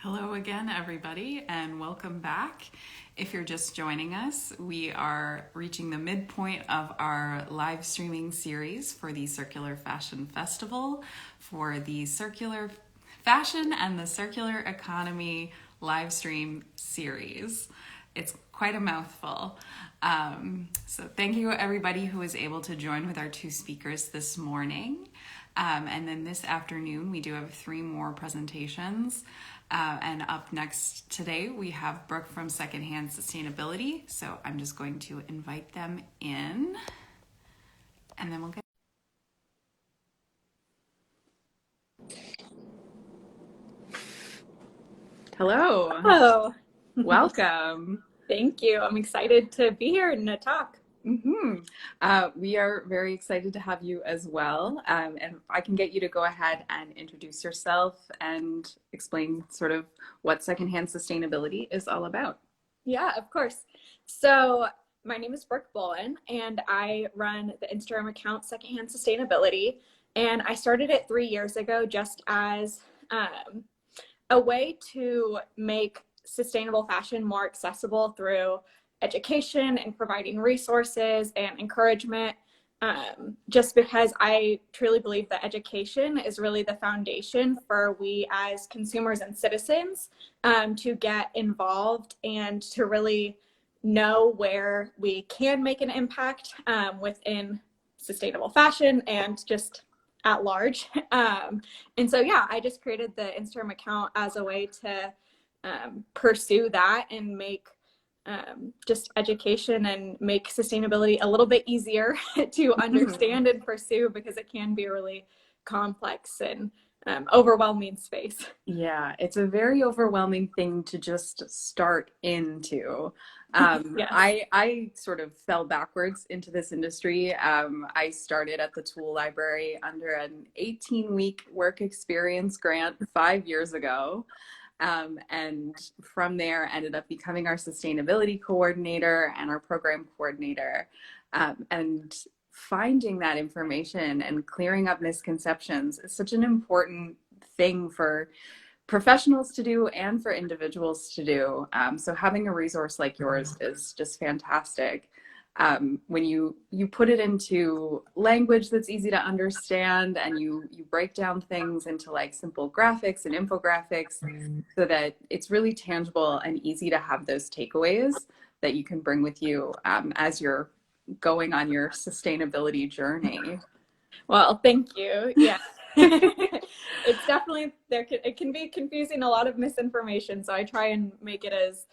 Hello again, everybody, and welcome back. If you're just joining us, we are reaching the midpoint of our live streaming series for the Circular Fashion Festival for the Circular Fashion and the Circular Economy live stream series. It's quite a mouthful. So thank you everybody who was able to join with our two speakers this morning. And then this afternoon, we do have 3 more presentations. And up next today, we have Brooke from Secondhand Sustainability. So I'm just going to invite them in, and then we'll get. Hello. Hello. Welcome. Thank you. I'm excited to be here and to talk. We are very excited to have you as well. And if I can get you to go ahead and introduce yourself and explain sort of what Secondhand Sustainability is all about. Yeah, of course. So my name is Brooke Bowlin, and I run the Instagram account Secondhand Sustainability. And I started it 3 years ago just as a way to make sustainable fashion more accessible through education and providing resources and encouragement, just because I truly believe that education is really the foundation for we as consumers and citizens to get involved and to really know where we can make an impact within sustainable fashion and just at large. And so, yeah, I just created the Instagram account as a way to pursue that and make just education and make sustainability a little bit easier to understand and pursue, because it can be a really complex and overwhelming space. Yeah, it's a very overwhelming thing to just start into. Yes. I sort of fell backwards into this industry. I started at the Tool Library under an 18-week work experience grant 5 years ago. And from there ended up becoming our sustainability coordinator and our program coordinator. And finding that information and clearing up misconceptions is such an important thing for professionals to do and for individuals to do. So having a resource like yours is just fantastic. When you put it into language that's easy to understand, and you break down things into like simple graphics and infographics so that it's really tangible and easy to have those takeaways that you can bring with you as you're going on your sustainability journey. Well, thank you. Yeah. It's definitely it can be confusing, a lot of misinformation. So I try and make it as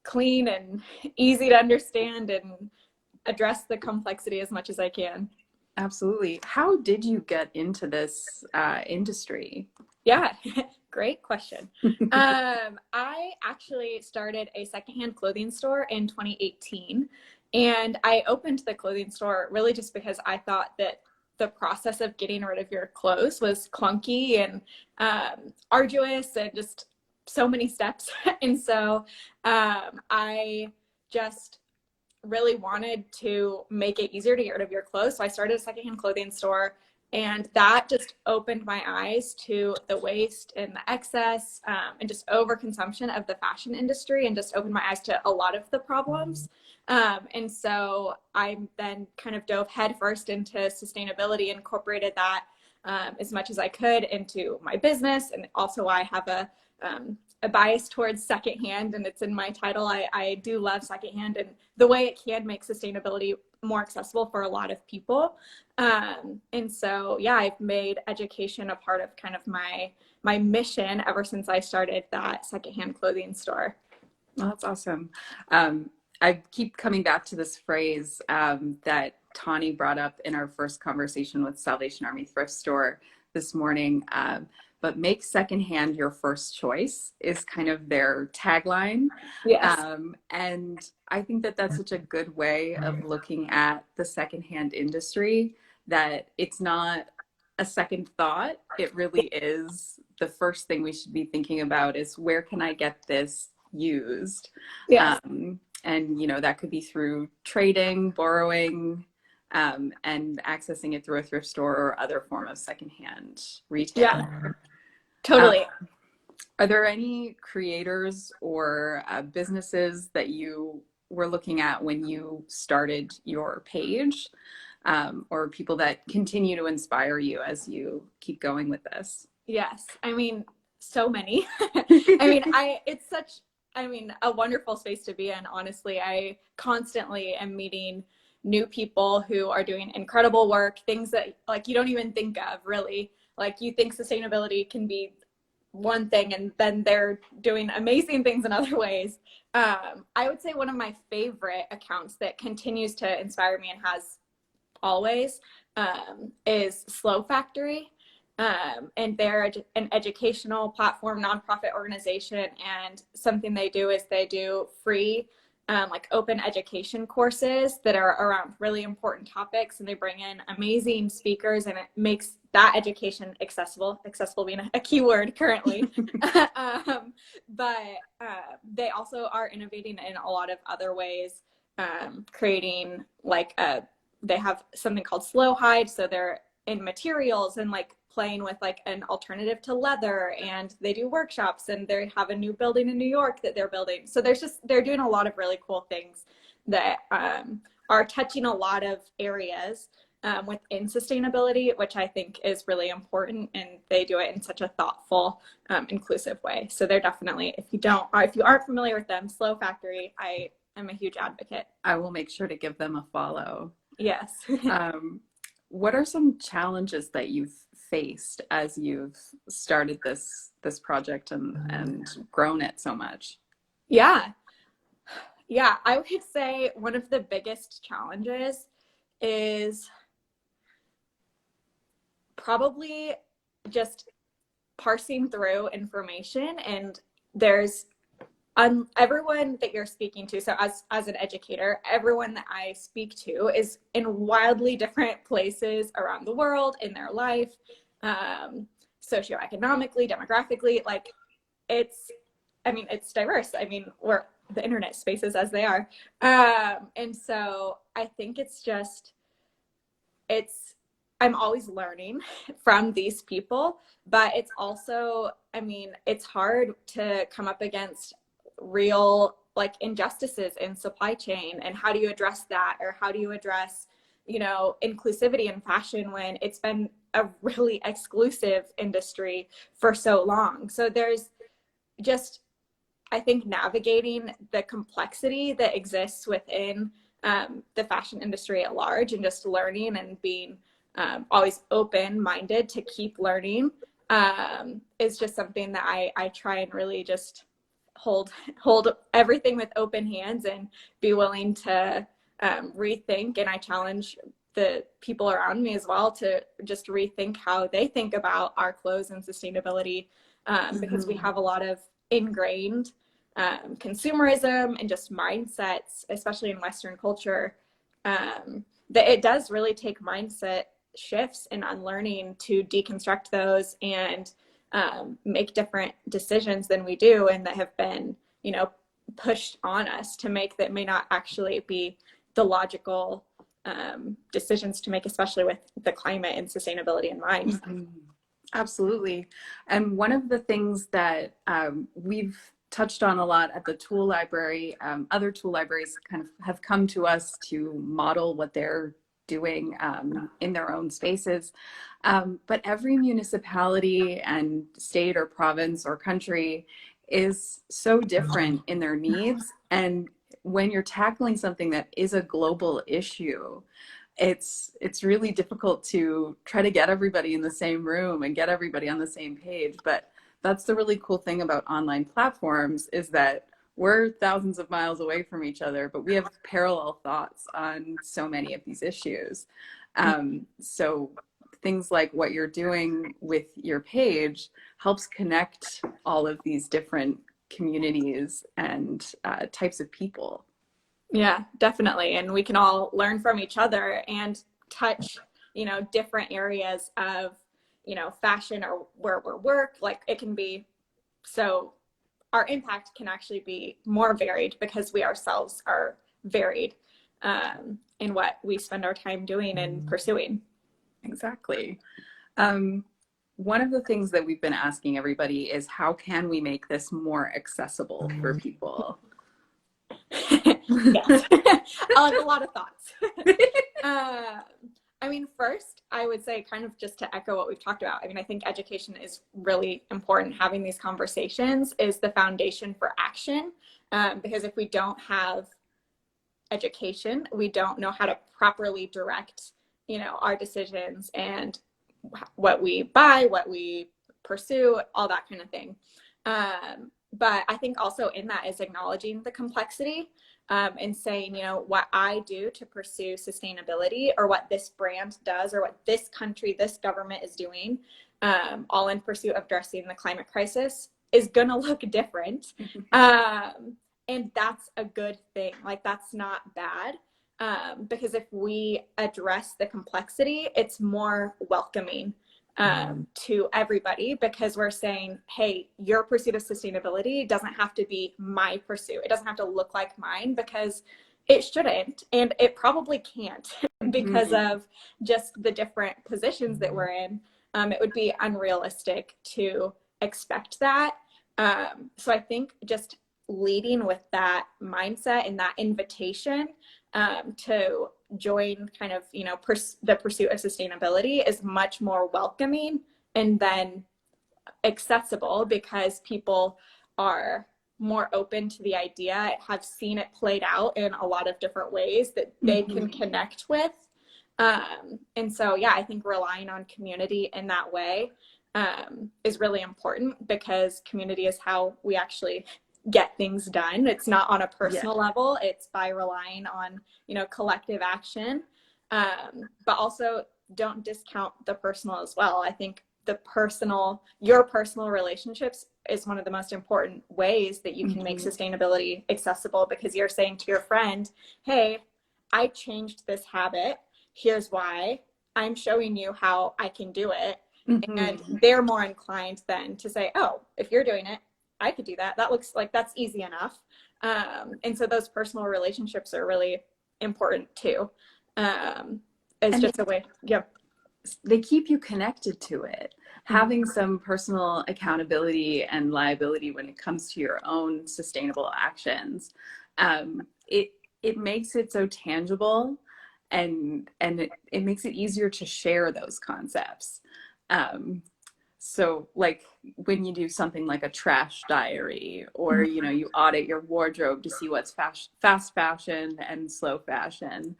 clean and easy to understand and address the complexity as much as I can. Absolutely. How did you get into this industry? Yeah, great question. I actually started a secondhand clothing store in 2018, and I opened the clothing store really just because I thought that the process of getting rid of your clothes was clunky and arduous and just so many steps. And so I just really wanted to make it easier to get rid of your clothes. So I started a secondhand clothing store, and that just opened my eyes to the waste and the excess and just overconsumption of the fashion industry, and just opened my eyes to a lot of the problems. And so I then kind of dove headfirst into sustainability, incorporated that as much as I could into my business. And also I have a bias towards secondhand, and it's in my title. I do love secondhand and the way it can make sustainability more accessible for a lot of people. And so, yeah, I've made education a part of kind of my mission ever since I started that secondhand clothing store. Well, that's awesome. I keep coming back to this phrase that Tawny brought up in our first conversation with Salvation Army Thrift Store this morning. But make secondhand your first choice is kind of their tagline. Yes. And I think that that's such a good way of looking at the secondhand industry, that it's not a second thought. It really is the first thing we should be thinking about is, where can I get this used? Yes. And, you know, that could be through trading, borrowing, and accessing it through a thrift store or other form of secondhand retail. Yeah, totally. Are there any creators or businesses that you were looking at when you started your page, or people that continue to inspire you as you keep going with this? Yes, I mean, so many. It's such, a wonderful space to be in. Honestly, I constantly am meeting new people who are doing incredible work, things that like you don't even think of really. Like you think sustainability can be one thing and then they're doing amazing things in other ways. I would say one of my favorite accounts that continues to inspire me and has always is Slow Factory. And they're an educational platform, nonprofit organization. And something they do is they do free, like open education courses that are around really important topics. And they bring in amazing speakers and it makes that education accessible being a keyword currently. But they also are innovating in a lot of other ways, creating they have something called Slow Hide. So they're in materials and like playing with like an alternative to leather, and they do workshops, and they have a new building in New York that they're building. So they're doing a lot of really cool things that are touching a lot of areas within sustainability, which I think is really important, and they do it in such a thoughtful, inclusive way. So they're definitely, if you aren't familiar with them, Slow Factory, I am a huge advocate. I will make sure to give them a follow. Yes. What are some challenges that you've faced as you've started this project and grown it so much? Yeah. Yeah, I would say one of the biggest challenges is probably just parsing through information, and there's everyone that you're speaking to. So as an educator, everyone that I speak to is in wildly different places around the world in their life, socioeconomically, demographically. Like it's diverse. The internet spaces as they are. And so I think I'm always learning from these people, but it's also, it's hard to come up against real like injustices in supply chain, and how do you address that, or how do you address inclusivity in fashion when it's been a really exclusive industry for so long. So there's just, I think, navigating the complexity that exists within the fashion industry at large, and just learning and being always open-minded to keep learning is just something that I try and really just hold everything with open hands and be willing to rethink. And I challenge the people around me as well to just rethink how they think about our clothes and sustainability, because we have a lot of ingrained consumerism and just mindsets, especially in Western culture, that it does really take mindset shifts and unlearning to deconstruct those and make different decisions than we do, and that have been, pushed on us to make, that may not actually be the logical decisions to make, especially with the climate and sustainability in mind. Mm-hmm. Absolutely. And one of the things that we've touched on a lot at the tool library, other tool libraries kind of have come to us to model what they're doing in their own spaces. But every municipality and state or province or country is so different in their needs. And when you're tackling something that is a global issue, it's really difficult to try to get everybody in the same room and get everybody on the same page. But that's the really cool thing about online platforms, is that we're thousands of miles away from each other, but we have parallel thoughts on so many of these issues. So things like what you're doing with your page helps connect all of these different communities and types of people. Yeah, definitely. And we can all learn from each other and touch, different areas of, fashion or where we work. Like it can be, so our impact can actually be more varied because we ourselves are varied in what we spend our time doing and pursuing. Exactly. one of the things that we've been asking everybody is how can we make this more accessible for people? Yes. I have a lot of thoughts. I mean, first, I would say, kind of just to echo what we've talked about, I mean, I think education is really important. Having these conversations is the foundation for action. Because if we don't have education, we don't know how to properly direct, our decisions and what we buy, what we pursue, all that kind of thing. But I think also in that is acknowledging the complexity, and saying, what I do to pursue sustainability, or what this brand does, or what this country, this government is doing, all in pursuit of addressing the climate crisis, is going to look different. And that's a good thing. Like, that's not bad. Because if we address the complexity, it's more welcoming to everybody, because we're saying, hey, your pursuit of sustainability doesn't have to be my pursuit. It doesn't have to look like mine, because it shouldn't, and it probably can't because of just the different positions that we're in. It would be unrealistic to expect that. So I think just leading with that mindset and that invitation to join kind of, the pursuit of sustainability is much more welcoming and then accessible, because people are more open to the idea, have seen it played out in a lot of different ways that they can connect with. And so, yeah, I think relying on community in that way is really important, because community is how we actually get things done. It's not on a personal level. It's by relying on, collective action. But also don't discount the personal as well. I think your personal relationships is one of the most important ways that you can make sustainability accessible, because you're saying to your friend, hey, I changed this habit. Here's why. I'm showing you how I can do it. And they're more inclined then to say, oh, if you're doing it, I could do that. That looks like that's easy enough. And so those personal relationships are really important too. It's just a way. Yep. They keep you connected to it. Having some personal accountability and liability when it comes to your own sustainable actions, it makes it so tangible, and it makes it easier to share those concepts. So like when you do something like a trash diary, or, you audit your wardrobe to see what's fast fashion and slow fashion,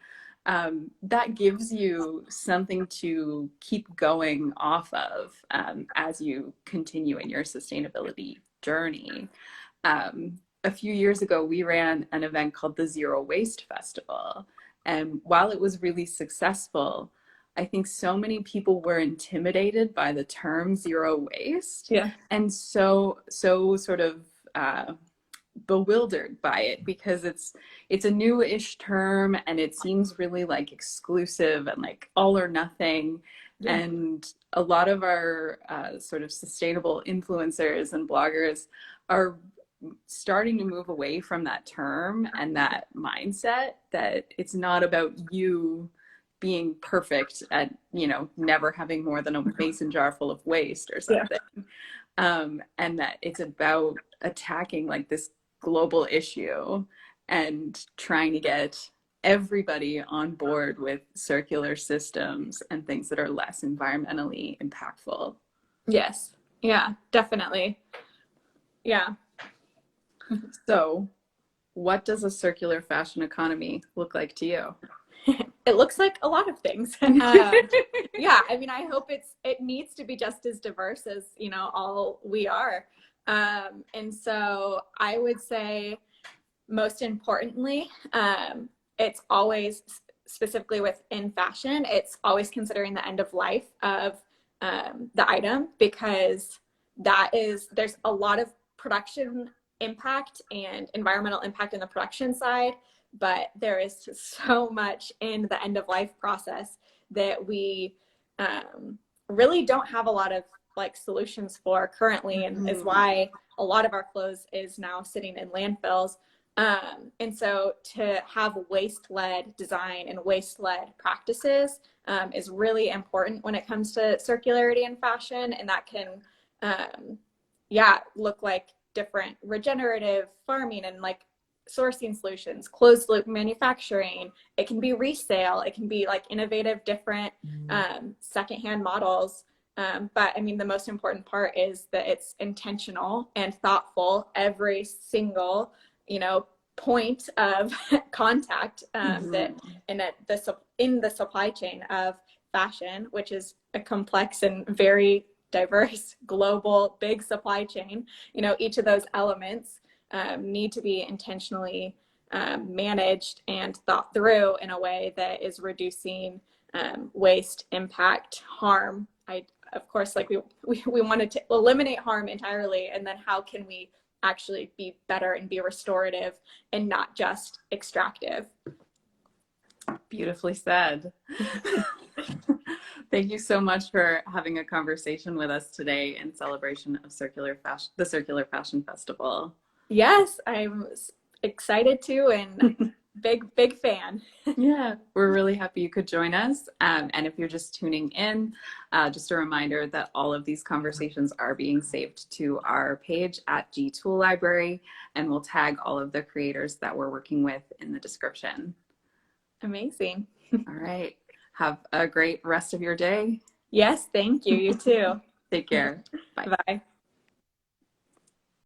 that gives you something to keep going off of as you continue in your sustainability journey. A few years ago, we ran an event called the Zero Waste Festival. And while it was really successful, I think so many people were intimidated by the term zero waste, and so sort of bewildered by it, because it's a new-ish term, and it seems really like exclusive and like all or nothing. And a lot of our sort of sustainable influencers and bloggers are starting to move away from that term and that mindset, that it's not about you being perfect at, never having more than a mason jar full of waste or something. And that it's about attacking like this global issue and trying to get everybody on board with circular systems and things that are less environmentally impactful. Yes. Yeah, definitely. Yeah. So what does a circular fashion economy look like to you? It looks like a lot of things. Yeah, I mean, I hope it needs to be just as diverse as, all we are. And so I would say, most importantly, it's always, specifically within fashion, it's always considering the end of life of the item, because there's a lot of production impact and environmental impact in the production side, but there is just so much in the end of life process that we really don't have a lot of like solutions for currently, and is why a lot of our clothes is now sitting in landfills, And so to have waste-led design and waste-led practices is really important when it comes to circularity in fashion. And that can, yeah, look like different regenerative farming and like sourcing solutions, closed loop manufacturing. It can be resale. It can be like innovative, different secondhand models. But I mean, the most important part is that it's intentional and thoughtful every single, point of contact that in the supply chain of fashion, which is a complex and very diverse global big supply chain. Each of those elements need to be intentionally managed and thought through in a way that is reducing waste, impact, harm. Of course, like we wanted to eliminate harm entirely, and then how can we actually be better and be restorative and not just extractive? Beautifully said. Thank you so much for having a conversation with us today in celebration of the Circular Fashion Festival. Yes, I'm excited to, and big fan. Yeah, we're really happy you could join us. And if you're just tuning in, just a reminder that all of these conversations are being saved to our page at G Tool Library, and we'll tag all of the creators that we're working with in the description. Amazing. All right. Have a great rest of your day. Yes, thank you. You too. Take care. Bye. Bye.